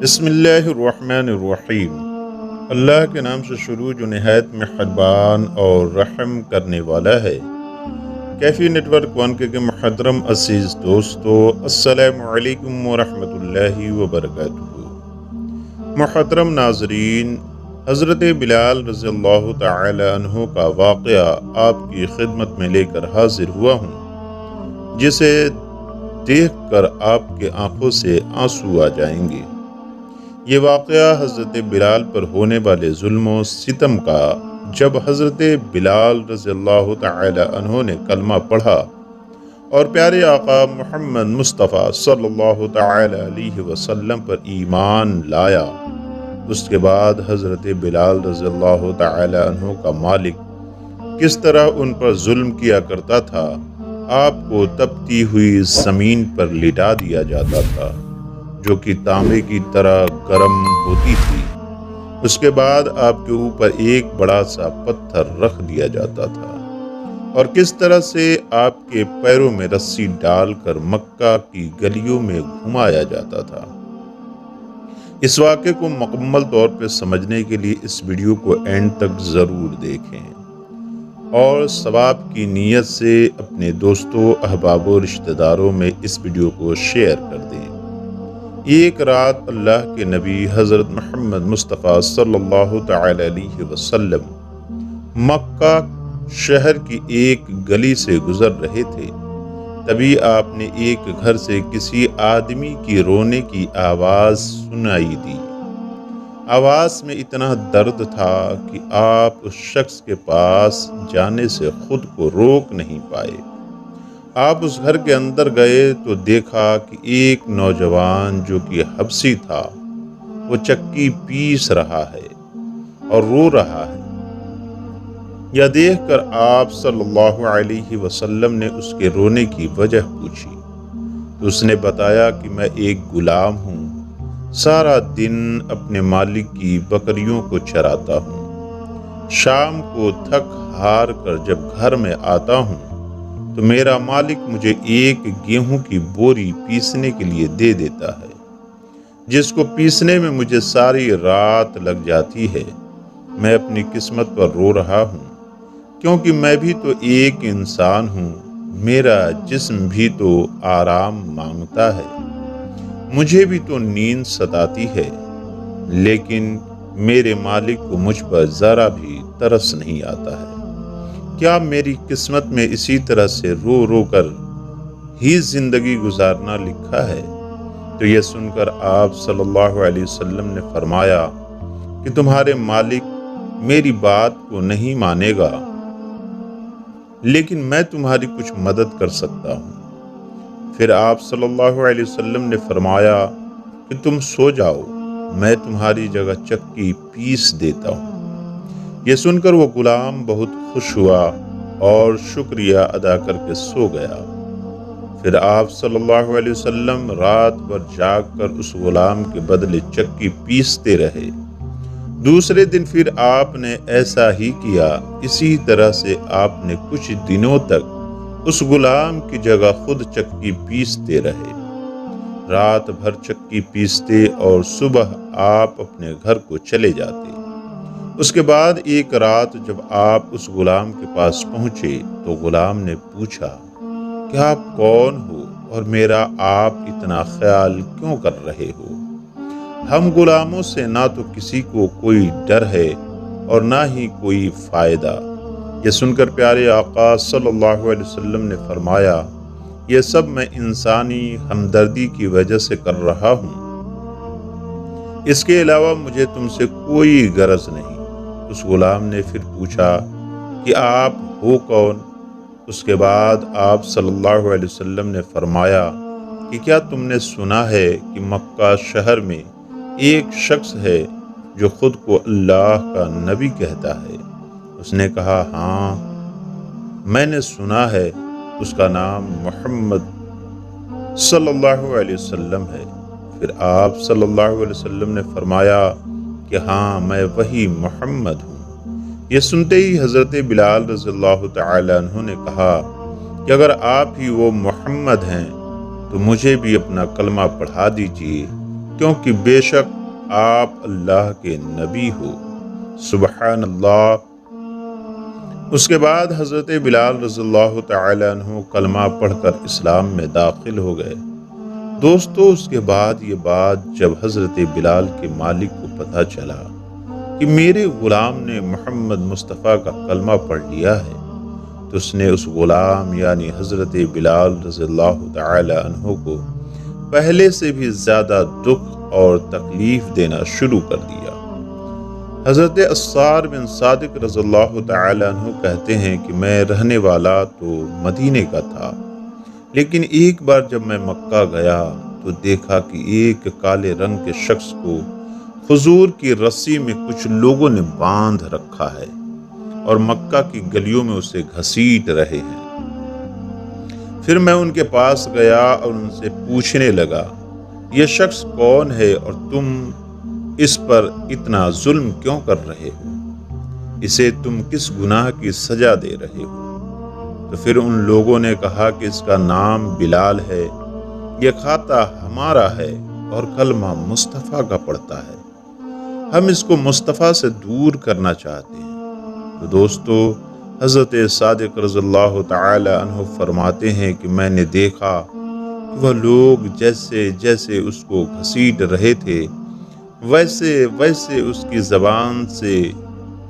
بسم اللہ الرحمن الرحیم۔ اللہ کے نام سے شروع جو نہایت مہربان اور رحم کرنے والا ہے۔ کیفی نیٹ ورک 1 کے محترم عزیز دوستو، السلام علیکم ورحمۃ اللہ وبرکاتہ۔ محترم ناظرین، حضرت بلال رضی اللہ تعالی عنہ کا واقعہ آپ کی خدمت میں لے کر حاضر ہوا ہوں، جسے دیکھ کر آپ کے آنکھوں سے آنسو آ جائیں گے۔ یہ واقعہ حضرت بلال پر ہونے والے ظلم و ستم کا، جب حضرت بلال رضی اللہ تعالی عنہ نے کلمہ پڑھا اور پیارے آقا محمد مصطفیٰ صلی اللہ تعالی علیہ وسلم پر ایمان لایا، اس کے بعد حضرت بلال رضی اللہ تعالی عنہ کا مالک کس طرح ان پر ظلم کیا کرتا تھا۔ آپ کو تپتی ہوئی زمین پر لٹا دیا جاتا تھا جو کہ تانبے کی طرح گرم ہوتی تھی۔ اس کے بعد آپ کے اوپر ایک بڑا سا پتھر رکھ دیا جاتا تھا اور کس طرح سے آپ کے پیروں میں رسی ڈال کر مکہ کی گلیوں میں گھمایا جاتا تھا۔ اس واقعے کو مکمل طور پہ سمجھنے کے لیے اس ویڈیو کو اینڈ تک ضرور دیکھیں اور ثواب کی نیت سے اپنے دوستوں، احباب و رشتہ داروں میں اس ویڈیو کو شیئر کر دیں۔ ایک رات اللہ کے نبی حضرت محمد مصطفیٰ صلی اللہ تعالی علیہ وسلم مکہ شہر کی ایک گلی سے گزر رہے تھے۔ تبھی آپ نے ایک گھر سے کسی آدمی کی رونے کی آواز سنائی دی۔ آواز میں اتنا درد تھا کہ آپ اس شخص کے پاس جانے سے خود کو روک نہیں پائے۔ آپ اس گھر کے اندر گئے تو دیکھا کہ ایک نوجوان جو کہ حبشی تھا، وہ چکی پیس رہا ہے اور رو رہا ہے۔ یہ دیکھ کر آپ صلی اللہ علیہ وسلم نے اس کے رونے کی وجہ پوچھی تو اس نے بتایا کہ میں ایک غلام ہوں، سارا دن اپنے مالک کی بکریوں کو چراتا ہوں۔ شام کو تھک ہار کر جب گھر میں آتا ہوں تو میرا مالک مجھے ایک گیہوں کی بوری پیسنے کے لیے دے دیتا ہے، جس کو پیسنے میں مجھے ساری رات لگ جاتی ہے۔ میں اپنی قسمت پر رو رہا ہوں، کیونکہ میں بھی تو ایک انسان ہوں، میرا جسم بھی تو آرام مانگتا ہے، مجھے بھی تو نیند ستاتی ہے، لیکن میرے مالک کو مجھ پر ذرا بھی ترس نہیں آتا ہے۔ کیا میری قسمت میں اسی طرح سے رو رو کر ہی زندگی گزارنا لکھا ہے؟ تو یہ سن کر آپ صلی اللہ علیہ وسلم نے فرمایا کہ تمہارے مالک میری بات کو نہیں مانے گا، لیکن میں تمہاری کچھ مدد کر سکتا ہوں۔ پھر آپ صلی اللہ علیہ وسلم نے فرمایا کہ تم سو جاؤ، میں تمہاری جگہ چکی پیس دیتا ہوں۔ یہ سن کر وہ غلام بہت خوش ہوا اور شکریہ ادا کر کے سو گیا۔ پھر آپ صلی اللہ علیہ وسلم رات بھر جاگ کر اس غلام کے بدلے چکی پیستے رہے۔ دوسرے دن پھر آپ نے ایسا ہی کیا۔ اسی طرح سے آپ نے کچھ دنوں تک اس غلام کی جگہ خود چکی پیستے رہے۔ رات بھر چکی پیستے اور صبح آپ اپنے گھر کو چلے جاتے۔ اس کے بعد ایک رات جب آپ اس غلام کے پاس پہنچے تو غلام نے پوچھا کہ آپ کون ہو اور میرا آپ اتنا خیال کیوں کر رہے ہو؟ ہم غلاموں سے نہ تو کسی کو کوئی ڈر ہے اور نہ ہی کوئی فائدہ۔ یہ سن کر پیارے آقا صلی اللہ علیہ وسلم نے فرمایا، یہ سب میں انسانی ہمدردی کی وجہ سے کر رہا ہوں، اس کے علاوہ مجھے تم سے کوئی غرض نہیں۔ اس غلام نے پھر پوچھا کہ آپ ہو کون؟ اس کے بعد آپ صلی اللہ علیہ وسلم نے فرمایا کہ کیا تم نے سنا ہے کہ مکہ شہر میں ایک شخص ہے جو خود کو اللہ کا نبی کہتا ہے؟ اس نے کہا ہاں میں نے سنا ہے، اس کا نام محمد صلی اللہ علیہ وسلم ہے۔ پھر آپ صلی اللہ علیہ وسلم نے فرمایا کہ ہاں میں وہی محمد ہوں۔ یہ سنتے ہی حضرت بلال رضی اللہ تعالی عنہ نے کہا کہ اگر آپ ہی وہ محمد ہیں تو مجھے بھی اپنا کلمہ پڑھا دیجئے کیونکہ بے شک آپ اللہ کے نبی ہو۔ سبحان اللہ۔ اس کے بعد حضرت بلال رضی اللہ تعالی عنہ کلمہ پڑھ کر اسلام میں داخل ہو گئے۔ دوستو، اس کے بعد یہ بات جب حضرت بلال کے مالک کو پتہ چلا کہ میرے غلام نے محمد مصطفیٰ کا کلمہ پڑھ لیا ہے، تو اس نے اس غلام یعنی حضرت بلال رضی اللہ تعالی عنہ کو پہلے سے بھی زیادہ دکھ اور تکلیف دینا شروع کر دیا۔ حضرت عصار بن صادق رضی اللہ تعالی عنہ کہتے ہیں کہ میں رہنے والا تو مدینے کا تھا، لیکن ایک بار جب میں مکہ گیا تو دیکھا کہ ایک کالے رنگ کے شخص کو کھجور کی رسی میں کچھ لوگوں نے باندھ رکھا ہے اور مکہ کی گلیوں میں اسے گھسیٹ رہے ہیں۔ پھر میں ان کے پاس گیا اور ان سے پوچھنے لگا، یہ شخص کون ہے اور تم اس پر اتنا ظلم کیوں کر رہے ہو؟ اسے تم کس گناہ کی سزا دے رہے ہو؟ تو پھر ان لوگوں نے کہا کہ اس کا نام بلال ہے، یہ کھاتا ہمارا ہے اور کلمہ مصطفیٰ کا پڑھتا ہے، ہم اس کو مصطفیٰ سے دور کرنا چاہتے ہیں۔ تو دوستو، حضرت صادق رضی اللہ تعالی عنہ فرماتے ہیں کہ میں نے دیکھا کہ وہ لوگ جیسے جیسے اس کو گھسیٹ رہے تھے ویسے ویسے اس کی زبان سے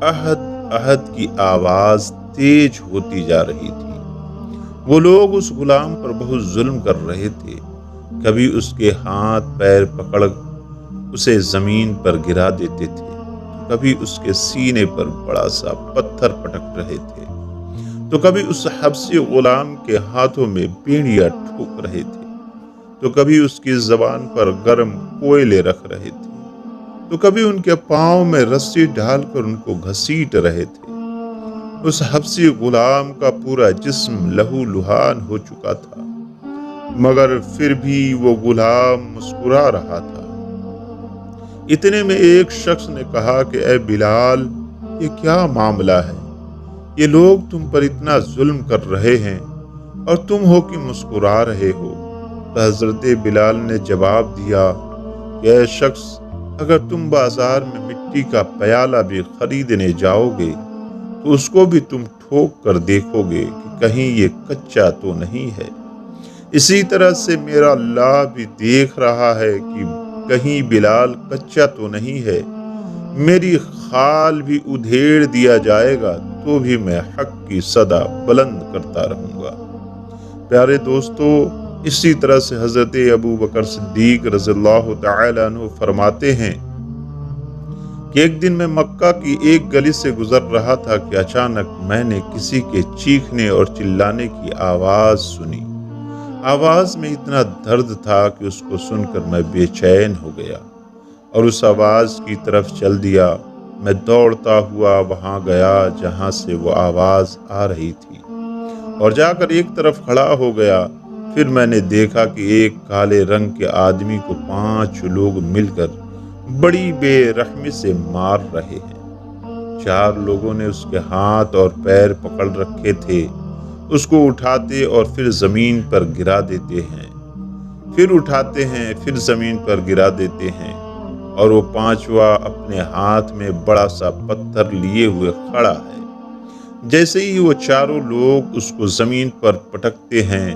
احد احد کی آواز تیز ہوتی جا رہی تھی۔ وہ لوگ اس غلام پر بہت ظلم کر رہے تھے، کبھی اس کے ہاتھ پیر پکڑ اسے زمین پر گرا دیتے تھے، کبھی اس کے سینے پر بڑا سا پتھر پٹک رہے تھے، تو کبھی اس حبشی غلام کے ہاتھوں میں بیڑیاں ٹھوک رہے تھے، تو کبھی اس کی زبان پر گرم کوئلے رکھ رہے تھے، تو کبھی ان کے پاؤں میں رسی ڈال کر ان کو گھسیٹ رہے تھے۔ اس حبشی غلام کا پورا جسم لہو لہان ہو چکا تھا، مگر پھر بھی وہ غلام مسکرا رہا تھا۔ اتنے میں ایک شخص نے کہا کہ اے بلال، یہ کیا معاملہ ہے؟ یہ لوگ تم پر اتنا ظلم کر رہے ہیں اور تم ہو کہ مسکرا رہے ہو۔ تو حضرت بلال نے جواب دیا کہ اے شخص، اگر تم بازار میں مٹی کا پیالہ بھی خریدنے جاؤ گے تو اس کو بھی تم ٹھوک کر دیکھو گے کہ کہیں یہ کچا تو نہیں ہے۔ اسی طرح سے میرا اللہ بھی دیکھ رہا ہے کہ کہیں بلال کچا تو نہیں ہے۔ میری خال بھی ادھیڑ دیا جائے گا تو بھی میں حق کی صدا بلند کرتا رہوں گا۔ پیارے دوستو، اسی طرح سے حضرت ابو بکر صدیق رضی اللہ تعالی عنہ فرماتے ہیں کہ ایک دن میں مکہ کی ایک گلی سے گزر رہا تھا کہ اچانک میں نے کسی کے چیخنے اور چلانے کی آواز سنی۔ آواز میں اتنا درد تھا کہ اس کو سن کر میں بے چین ہو گیا اور اس آواز کی طرف چل دیا۔ میں دوڑتا ہوا وہاں گیا جہاں سے وہ آواز آ رہی تھی اور جا کر ایک طرف کھڑا ہو گیا۔ پھر میں نے دیکھا کہ ایک کالے رنگ کے آدمی کو 5 لوگ مل کر بڑی بے رحمی سے مار رہے ہیں۔ 4 لوگوں نے اس کے ہاتھ اور پیر پکڑ رکھے تھے، اس کو اٹھاتے اور پھر زمین پر گرا دیتے ہیں، پھر اٹھاتے ہیں، پھر زمین پر گرا دیتے ہیں، اور وہ 5واں اپنے ہاتھ میں بڑا سا پتھر لیے ہوئے کھڑا ہے۔ جیسے ہی وہ 4 لوگ اس کو زمین پر پٹکتے ہیں،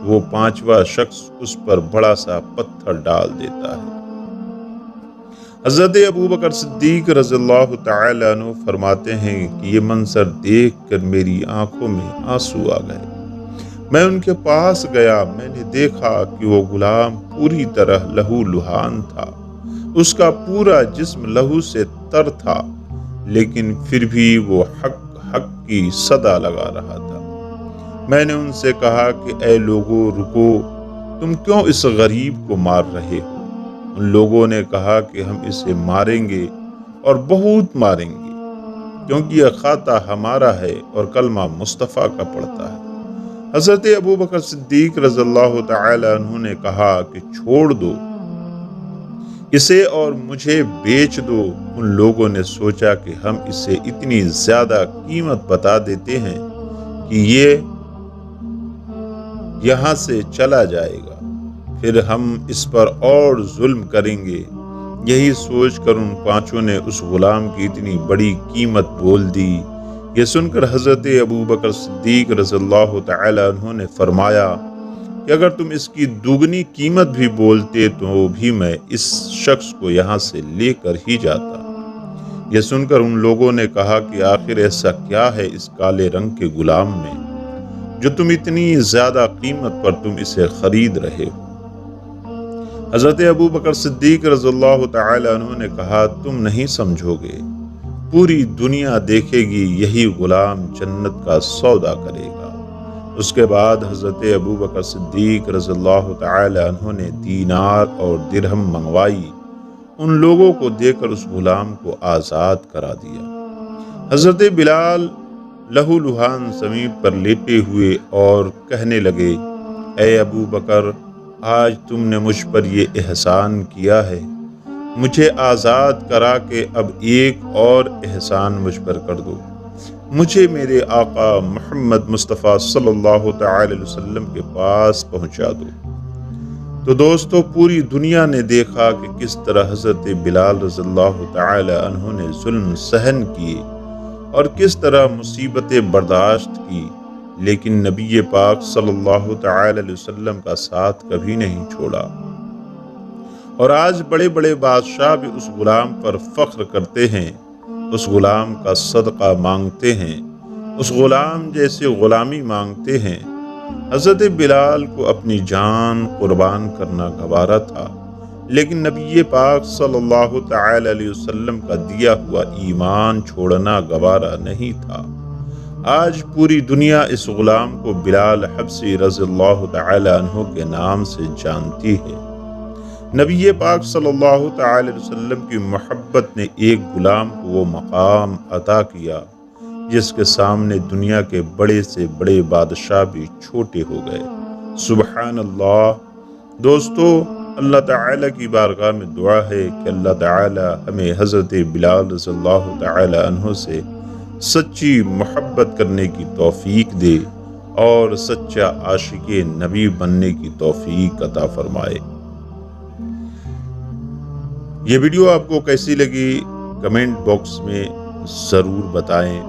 وہ 5واں شخص اس پر بڑا سا پتھر ڈال دیتا ہے۔ حضرت ابو بکر صدیق رضی اللہ تعالی عنہ فرماتے ہیں کہ یہ منظر دیکھ کر میری آنکھوں میں آنسو آ گئے۔ میں ان کے پاس گیا، میں نے دیکھا کہ وہ غلام پوری طرح لہو لہان تھا، اس کا پورا جسم لہو سے تر تھا، لیکن پھر بھی وہ حق کی صدا لگا رہا تھا۔ میں نے ان سے کہا کہ اے لوگو، رکو، تم کیوں اس غریب کو مار رہے ہو؟ ان لوگوں نے کہا کہ ہم اسے ماریں گے اور بہت ماریں گے، کیونکہ یہ کھاتا ہمارا ہے اور کلمہ مصطفیٰ کا پڑھتا ہے۔ حضرت ابو بکر صدیق رضی اللہ تعالی عنہ نے کہا کہ چھوڑ دو اسے اور مجھے بیچ دو۔ ان لوگوں نے سوچا کہ ہم اسے اتنی زیادہ قیمت بتا دیتے ہیں کہ یہ یہاں سے چلا جائے گا، پھر ہم اس پر اور ظلم کریں گے۔ یہی سوچ کر ان پانچوں نے اس غلام کی اتنی بڑی قیمت بول دی۔ یہ سن کر حضرت ابوبکر صدیق رضی اللہ تعالی عنہ نے فرمایا کہ اگر تم اس کی دوگنی قیمت بھی بولتے تو بھی میں اس شخص کو یہاں سے لے کر ہی جاتا۔ یہ سن کر ان لوگوں نے کہا کہ آخر ایسا کیا ہے اس کالے رنگ کے غلام میں جو تم اتنی زیادہ قیمت پر تم اسے خرید رہے ہو؟ حضرت ابوبکر صدیق رضی اللہ تعالی عنہ نے کہا تم نہیں سمجھو گے، پوری دنیا دیکھے گی یہی غلام جنت کا سودا کرے گا۔ اس کے بعد حضرت ابوبکر صدیق رضی اللہ تعالی عنہ نے دینار اور درہم منگوائی، ان لوگوں کو دے کر اس غلام کو آزاد کرا دیا۔ حضرت بلال لہو لہان زمین پر لیٹے ہوئے اور کہنے لگے، اے ابو بکر، آج تم نے مجھ پر یہ احسان کیا ہے، مجھے آزاد کرا کے اب ایک اور احسان مجھ پر کر دو، مجھے میرے آقا محمد مصطفیٰ صلی اللہ تعالی علیہ وسلم کے پاس پہنچا دو۔ تو دوستو، پوری دنیا نے دیکھا کہ کس طرح حضرت بلال رضی اللہ تعالی عنہ نے ظلم سہن کیے اور کس طرح مصیبتیں برداشت کی، لیکن نبی پاک صلی اللہ تعالی علیہ وسلم کا ساتھ کبھی نہیں چھوڑا۔ اور آج بڑے بڑے بادشاہ بھی اس غلام پر فخر کرتے ہیں، اس غلام کا صدقہ مانگتے ہیں، اس غلام جیسے غلامی مانگتے ہیں۔ حضرت بلال کو اپنی جان قربان کرنا گوارا تھا، لیکن نبی پاک صلی اللہ تعالی علیہ وسلم کا دیا ہوا ایمان چھوڑنا گوارا نہیں تھا۔ آج پوری دنیا اس غلام کو بلال حبشی رضی اللہ تعالی عنہ کے نام سے جانتی ہے۔ نبی پاک صلی اللہ تعالی علیہ وسلم کی محبت نے ایک غلام کو وہ مقام عطا کیا جس کے سامنے دنیا کے بڑے سے بڑے بادشاہ بھی چھوٹے ہو گئے۔ سبحان اللہ۔ دوستو، اللہ تعالیٰ کی بارگاہ میں دعا ہے کہ اللہ تعالیٰ ہمیں حضرت بلال رضی اللہ تعالی عنہ سے سچی محبت کرنے کی توفیق دے اور سچا عاشق نبی بننے کی توفیق عطا فرمائے۔ یہ ویڈیو آپ کو کیسی لگی کمنٹ باکس میں ضرور بتائیں،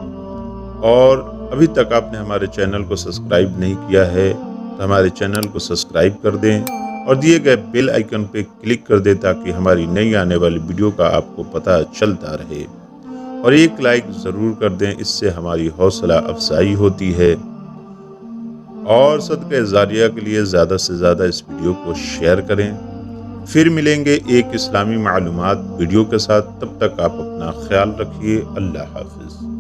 اور ابھی تک آپ نے ہمارے چینل کو سبسکرائب نہیں کیا ہے تو ہمارے چینل کو سبسکرائب کر دیں اور دیے گئے بیل آئیکن پہ کلک کر دیں تاکہ ہماری نئی آنے والی ویڈیو کا آپ کو پتہ چلتا رہے، اور ایک لائک ضرور کر دیں، اس سے ہماری حوصلہ افزائی ہوتی ہے۔ اور صدقہ جاریہ کے لیے زیادہ سے زیادہ اس ویڈیو کو شیئر کریں۔ پھر ملیں گے ایک اسلامی معلومات ویڈیو کے ساتھ، تب تک آپ اپنا خیال رکھیے۔ اللہ حافظ۔